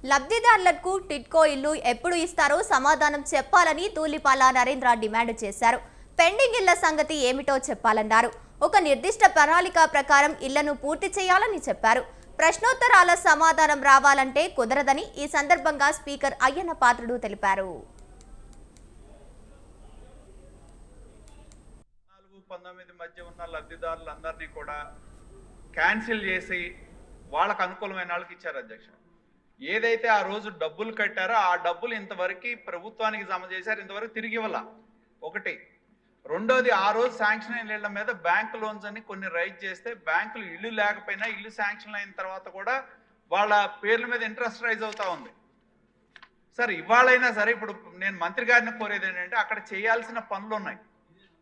లబ్ధిదారులకు టిడ్కో ఇల్లు ఎప్పుడు ఇస్తారో సమాధానం చెప్పాలని ధూళిపాల నరేంద్ర డిమాండ్ చేశారు. పెండింగ్ ఇళ్ల సంగతి ఏమిటో చెప్పాలన్నారు. ఒక నిర్దిష్ట ప్రణాళిక ప్రకారం ఇళ్లను పూర్తి చేయాలని చెప్పారు. ప్రశ్నోత్తరాల సమాధానం రావాలంటే కుదరదని ఈ సందర్భంగా స్పీకర్ అయ్యన్న పాత్రుడు తెలిపారు. 19 మధ్య ఉన్న లబ్ధిదారులందరినీ కూడా క్యాన్సిల్ చేసి వాళ్ళకు అనుకూలమైన వాళ్ళకి ఇచ్చారు అధ్యక్ష. ఏదైతే ఆ రోజు డబ్బులు కట్టారో ఆ డబ్బులు ఇంతవరకు ప్రభుత్వానికి జమ చేశారు, ఇంతవరకు తిరిగి ఇవ్వాల. ఒకటి. రెండోది, ఆ రోజు శాంక్షన్ అయిన ఇళ్ల మీద బ్యాంక్ లోన్స్ అని కొన్ని రైజ్ చేస్తే బ్యాంకులు ఇల్లు లేకపోయినా ఇల్లు శాంక్షన్ అయిన తర్వాత కూడా వాళ్ళ పేర్ల మీద ఇంట్రెస్ట్ రైజ్ అవుతా ఉంది. సరే, ఇవాళైనా సరే ఇప్పుడు నేను మంత్రి గారిని కోరేది ఏంటంటే అక్కడ చేయాల్సిన పనులు ఉన్నాయి.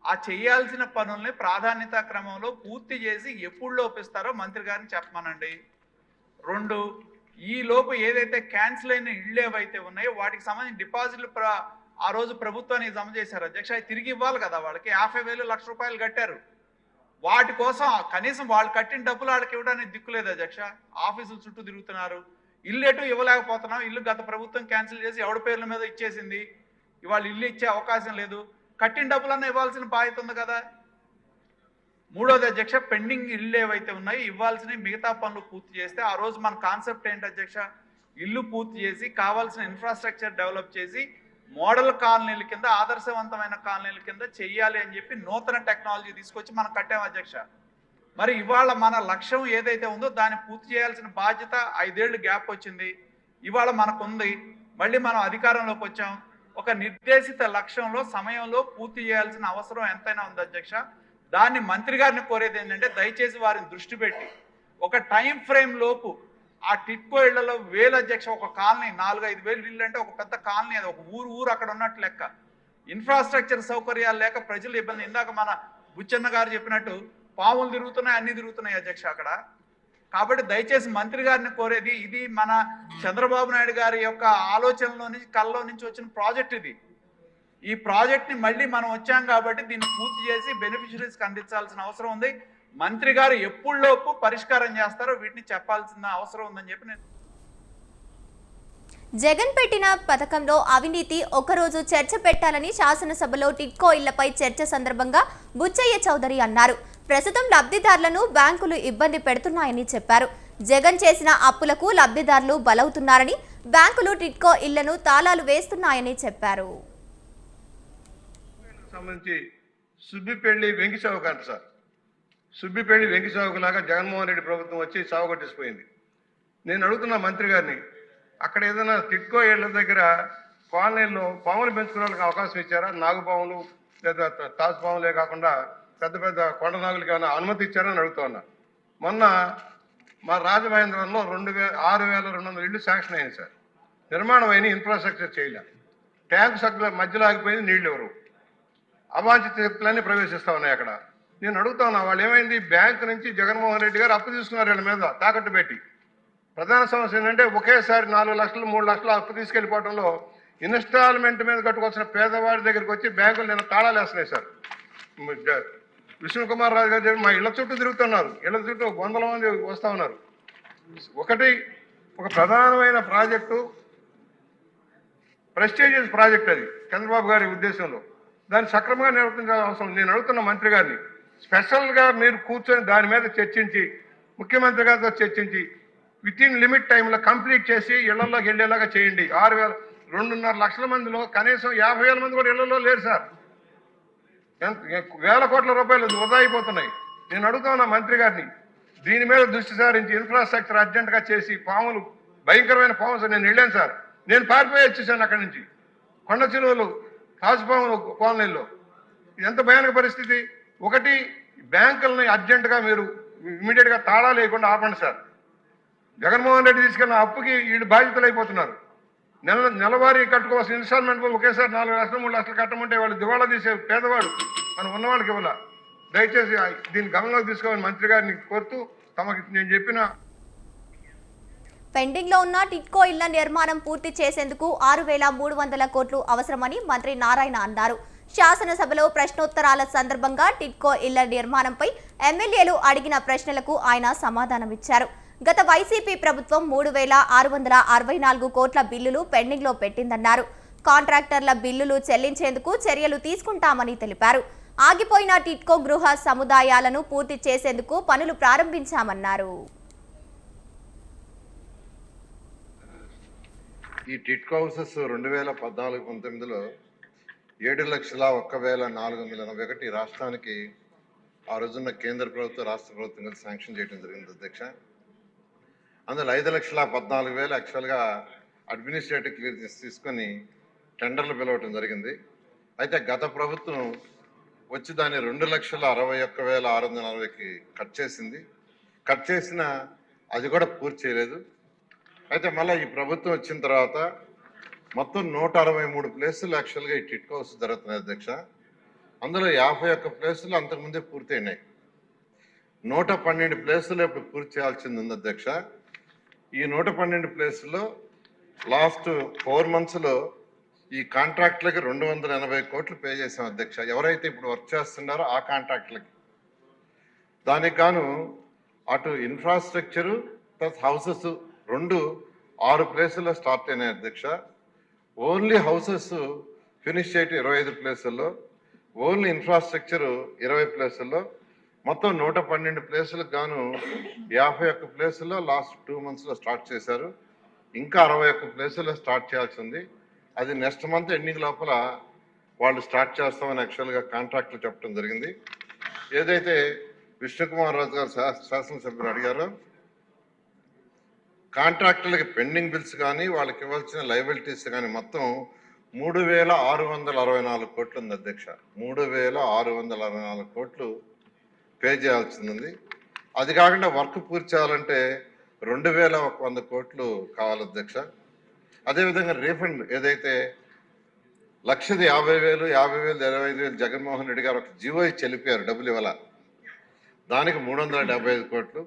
ఆ చేయాల్సిన పనుల్ని ప్రాధాన్యత క్రమంలో పూర్తి చేసి ఎప్పుడు లోపిస్తారో మంత్రి గారిని చెప్పమనండి. రెండు, ఈ లోపు ఏదైతే క్యాన్సిల్ అయిన ఇళ్ళు ఏవైతే ఉన్నాయో వాటికి సంబంధించిన డిపాజిట్లు ఆ రోజు ప్రభుత్వానికి జమ చేశారు అధ్యక్ష. అవి తిరిగి ఇవ్వాలి కదా. వాళ్ళకి 50,000 లక్ష రూపాయలు కట్టారు. వాటి కోసం కనీసం వాళ్ళు కట్టిన డబ్బులు వాళ్ళకి ఇవ్వడానికి దిక్కులేదు అధ్యక్ష. ఆఫీసుల చుట్టూ తిరుగుతున్నారు. ఇల్లు ఎటు ఇవ్వలేకపోతున్నాం. ఇల్లు గత ప్రభుత్వం క్యాన్సిల్ చేసి ఎవడి పేర్ల మీద ఇచ్చేసింది. ఇవాళ ఇల్లు ఇచ్చే అవకాశం లేదు. కట్టిన డబ్బులన్నా ఇవ్వాల్సిన బాధ్యత ఉంది కదా. మూడోది అధ్యక్ష, పెండింగ్ ఇళ్ళు ఏవైతే ఉన్నాయో ఇవ్వాల్సిన మిగతా పనులు పూర్తి చేస్తే ఆ రోజు మన కాన్సెప్ట్ ఏంటి అధ్యక్ష, ఇల్లు పూర్తి చేసి కావాల్సిన ఇన్ఫ్రాస్ట్రక్చర్ డెవలప్ చేసి మోడల్ కాలనీల కింద ఆదర్శవంతమైన కాలనీల కింద చెయ్యాలి అని చెప్పి నూతన టెక్నాలజీ తీసుకొచ్చి మనం కట్టాం అధ్యక్ష. మరి ఇవాళ మన లక్ష్యం ఏదైతే ఉందో దాన్ని పూర్తి చేయాల్సిన బాధ్యత 5 ఏళ్ళు గ్యాప్ వచ్చింది. ఇవాళ మనకుంది. మళ్ళీ మనం అధికారంలోకి వచ్చాం. ఒక నిర్దేశిత లక్ష్యంలో సమయంలో పూర్తి చేయాల్సిన అవసరం ఎంతైనా ఉంది అధ్యక్ష. దాన్ని మంత్రి గారిని కోరేది ఏంటంటే దయచేసి వారిని దృష్టి పెట్టి ఒక టైం ఫ్రేమ్ లోపు ఆ టిట్కో ఇళ్లలో వేలు అధ్యక్ష, ఒక కాలనీ 4-5 వేలు ఇళ్ళు అంటే ఒక పెద్ద కాలనీ, అది ఒక ఊరు అక్కడ ఉన్నట్టు లెక్క. ఇన్ఫ్రాస్ట్రక్చర్ సౌకర్యాలు లేక ప్రజలు ఇబ్బంది. ఇందాక మన బుచ్చన్న గారు చెప్పినట్టు పాములు తిరుగుతున్నాయి, అన్ని తిరుగుతున్నాయి అధ్యక్ష అక్కడ. కాబట్టి దయచేసి మంత్రి గారిని కోరేది, ఇది మన చంద్రబాబు నాయుడు గారి యొక్క ఆలోచనలో నుంచి కళ్ళలో నుంచి వచ్చిన ప్రాజెక్ట్ ఇది. ఈ ప్రాజెక్ట్ని మళ్ళీ మనం వచ్చాం కాబట్టి దీన్ని పూర్తి చేసి బెనిఫిషరీస్కి అందించాల్సిన అవసరం ఉంది. మంత్రి గారు ఎప్పుడులోపు పరిష్కారం చేస్తారో వీటిని చెప్పాల్సిన అవసరం ఉందని చెప్పి నేను. జగన్ పెట్టిన పథకంలో అవినీతి ఒకరోజు చర్చ పెట్టాలని శాసనసభలో టిడ్కో ఇళ్లపై చర్చ సందర్భంగా బుచ్చయ్య చౌదరి అన్నారు. ప్రస్తుతం లబ్ధిదారులను బ్యాంకులు ఇబ్బంది పెడుతున్నాయని చెప్పారు. జగన్ చేసిన అప్పులకు లబ్ధిదారులు బలవుతున్నారని, బ్యాంకులు టిడ్కో ఇళ్లను తాళాలు వేస్తున్నాయని చెప్పారు. సంబంధించి సుబ్బిపల్లి వెంకి చౌక అంట సార్. సుబ్బిపల్లి వెంకి చౌక లాగా జగన్మోహన్ రెడ్డి ప్రభుత్వం వచ్చి సాగుకొట్టేసిపోయింది. నేను అడుగుతున్నా మంత్రి గారిని, అక్కడ ఏదైనా టిడ్కో ఇళ్ల దగ్గర కాలనీల్లో పాములు పెంచుకునే వాళ్ళకి అవకాశం ఇచ్చారా? నాగుపాములు లేదా తాజు పాములే కాకుండా పెద్ద పెద్ద కొండ నాగులకి ఏమైనా అనుమతి ఇచ్చారని అడుగుతా ఉన్నా. మొన్న మా రాజమహేంద్రంలో 6,200 ఇళ్ళు శాంక్షన్ అయింది సార్. నిర్మాణం అయిన ఇన్ఫ్రాస్ట్రక్చర్ చేయలేదు. ట్యాంక్ సగ్గుల మధ్యలో ఆగిపోయింది, నీళ్ళు ఎవరు అవాంఛిత శక్తులన్నీ ప్రవేశిస్తా ఉన్నాయి అక్కడ. నేను అడుగుతా ఉన్నా, వాళ్ళు ఏమైంది? బ్యాంకు నుంచి జగన్మోహన్ రెడ్డి గారు అప్పు తీసుకున్నారు వీళ్ళ మీద తాకట్టు పెట్టి. ప్రధాన సమస్య ఏంటంటే ఒకేసారి 4 లక్షలు 3 లక్షలు అప్పు తీసుకెళ్ళిపోవడంలో ఇన్స్టాల్మెంట్ మీద కట్టుకోవాల్సిన పేదవాడి దగ్గరికి వచ్చి బ్యాంకులు నేను తాళాలు వేస్తున్నాయి సార్. విష్ణుకుమార్ రాజు గారు మా ఇళ్ల చుట్టూ తిరుగుతున్నారు. ఇళ్ల చుట్టూ 100 మంది వస్తూ ఉన్నారు. ఒకటి, ఒక ప్రధానమైన ప్రాజెక్టు, ప్రెస్టీజియస్ ప్రాజెక్ట్ అది చంద్రబాబు గారి ఉద్దేశంలో. దాన్ని సక్రమంగా నిర్వర్తించాల్సిన అవసరం. నేను అడుగుతున్న మంత్రి గారిని, స్పెషల్గా మీరు కూర్చొని దాని మీద చర్చించి ముఖ్యమంత్రి గారితో చర్చించి వితిన్ లిమిట్ టైంలో కంప్లీట్ చేసి ఇళ్లలోకి వెళ్ళేలాగా చేయండి. 2.5 లక్షల మందిలో కనీసం 50,000 మంది కూడా ఇళ్లలో లేరు సార్. వేల కోట్ల రూపాయలు వృధా అయిపోతున్నాయి. నేను అడుగుతున్నా మంత్రి గారిని, దీని మీద దృష్టి సారించి ఇన్ఫ్రాస్ట్రక్చర్ అర్జెంట్గా చేసి పాములు, భయంకరమైన పాములు. నేను వెళ్ళాను సార్, నేను పారిపోయి వచ్చేసాను అక్కడి నుంచి. కొండ చిలువలు, తాజుపాములు కాలనీల్లో ఎంత భయానక పరిస్థితి. ఒకటి, బ్యాంకులని అర్జెంటుగా మీరు ఇమీడియట్గా తాళాలు లేకుండా ఆపండి సార్. జగన్మోహన్ రెడ్డి తీసుకెళ్ళిన అప్పుకి వీళ్ళు బాధ్యతలు అయిపోతున్నారు. నెలవారీ కట్టుకోవాల్సిన ఇన్స్టాల్మెంట్ ఒకేసారి 4 లక్షలు 3 లక్షలు కట్టమంటే వాళ్ళు దివాళా తీసే పేదవాడు మనం ఉన్నవాళ్ళకి ఇవ్వాల. దయచేసి దీన్ని గమనంలోకి తీసుకోవాలని మంత్రి గారిని కోరుతూ తమకి నేను చెప్పిన పెండింగ్ లో ఉన్న టిడ్కో ఇళ్ల నిర్మాణం పూర్తి చేసేందుకు 6,300 కోట్లు అవసరమని మంత్రి నారాయణ అన్నారు. శాసనసభలో ప్రశ్నోత్తరాల సందర్భంగా టిడ్కో ఇళ్ల నిర్మాణంపై ఎమ్మెల్యేలు అడిగిన ప్రశ్నలకు ఆయన సమాధానమిచ్చారు. గత వైసీపీ ప్రభుత్వం 3,664 కోట్ల బిల్లులు పెండింగ్లో పెట్టిందన్నారు. కాంట్రాక్టర్ల బిల్లులు చెల్లించేందుకు చర్యలు తీసుకుంటామని తెలిపారు. ఆగిపోయిన టిట్కో గృహ సముదాయాలను పూర్తి చేసేందుకు పనులు ప్రారంభించామన్నారు. ఈ టిట్కో హౌసెస్ 2014-19లో 7,01,481 రాష్ట్రానికి ఆ రోజున్న కేంద్ర ప్రభుత్వం రాష్ట్ర ప్రభుత్వం కలిసి శాంక్షన్ చేయడం జరిగింది అధ్యక్ష. అందులో 5,14,000 యాక్చువల్గా అడ్మినిస్ట్రేటివ్ క్లియరెన్స్ తీసుకొని టెండర్లు పిలవటం జరిగింది. అయితే గత ప్రభుత్వం వచ్చి దాన్ని 2,61,640కి కట్ చేసింది. కట్ చేసిన అది కూడా పూర్తి చేయలేదు. అయితే మళ్ళీ ఈ ప్రభుత్వం వచ్చిన తర్వాత మొత్తం 163 ప్లేసులు యాక్చువల్గా ఈ టిట్కో హౌస్ జరుగుతున్నాయి అధ్యక్ష. అందులో 51 ప్లేసులు అంతకుముందే పూర్తయినాయి. 112 ప్లేసులు ఇప్పుడు పూర్తి చేయాల్సింది ఉంది అధ్యక్ష. ఈ 112 ప్లేసుల్లో లాస్ట్ 4 monthsలో ఈ కాంట్రాక్టులకి 280 కోట్లు పే చేసాం అధ్యక్ష. ఎవరైతే ఇప్పుడు వర్క్ చేస్తున్నారో ఆ కాంట్రాక్టులకి. దానికి గాను అటు ఇన్ఫ్రాస్ట్రక్చరు ప్లస్ హౌసెస్ 6 ప్లేసుల్లో స్టార్ట్ అయినాయి అధ్యక్ష. ఓన్లీ హౌసెస్ ఫినిష్ చేయటం 25 ప్లేసుల్లో, ఓన్లీ ఇన్ఫ్రాస్ట్రక్చరు 20 ప్లేసుల్లో, మొత్తం 112 ప్లేసులకు గాను 51 ప్లేసుల్లో లాస్ట్ 2 monthsలో స్టార్ట్ చేశారు. ఇంకా 61 ప్లేసుల్లో స్టార్ట్ చేయాల్సి ఉంది. అది నెక్స్ట్ మంత్ ఎండింగ్ లోపల వాళ్ళు స్టార్ట్ చేస్తామని యాక్చువల్గా కాంట్రాక్టులు చెప్పడం జరిగింది. ఏదైతే విష్ణుకుమార్ రాజు గారు శాసనసభ్యులు అడిగారో కాంట్రాక్టులకి పెండింగ్ బిల్స్ కానీ వాళ్ళకి ఇవ్వాల్సిన లయబిలిటీస్ కానీ మొత్తం 3,664 కోట్లు ఉంది అధ్యక్ష. 3,664 కోట్లు పే చేయాల్సింది ఉంది. అది కాకుండా వర్క్ పూర్తి చేయాలంటే 2,100 కోట్లు కావాలి అధ్యక్ష. అదేవిధంగా రీఫండ్ ఏదైతే 1,50,000, 50,000, 25,000 జగన్మోహన్ రెడ్డి గారు ఒక జీవో చెల్లిపోయారు, డబ్బులు ఇవ్వాల, దానికి 375 కోట్లు.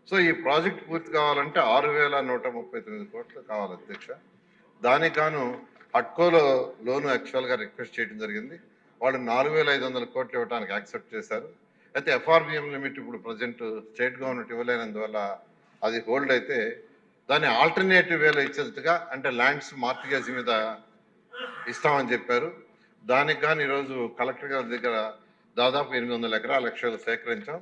సో ఈ ప్రాజెక్ట్ పూర్తి కావాలంటే 6,139 కోట్లు కావాలి అధ్యక్ష. దానికి గాను హట్కోలో లోను యాక్చువల్గా రిక్వెస్ట్ చేయడం జరిగింది. వాళ్ళు 4,500 కోట్లు ఇవ్వడానికి యాక్సెప్ట్ చేశారు. అయితే FRBM లిమిట్ ఇప్పుడు ప్రజెంట్ స్టేట్ గవర్నమెంట్ ఇవ్వలేనందువల్ల అది హోల్డ్ అయితే దాన్ని ఆల్టర్నేటివ్ వేలో ఇచ్చేట్టుగా అంటే ల్యాండ్స్ మార్టిగేజ్ మీద ఇస్తామని చెప్పారు. దానికి కానీ ఈరోజు కలెక్టర్ గారి దగ్గర దాదాపు 800 ఎకరాల లక్షలు సేకరించాం.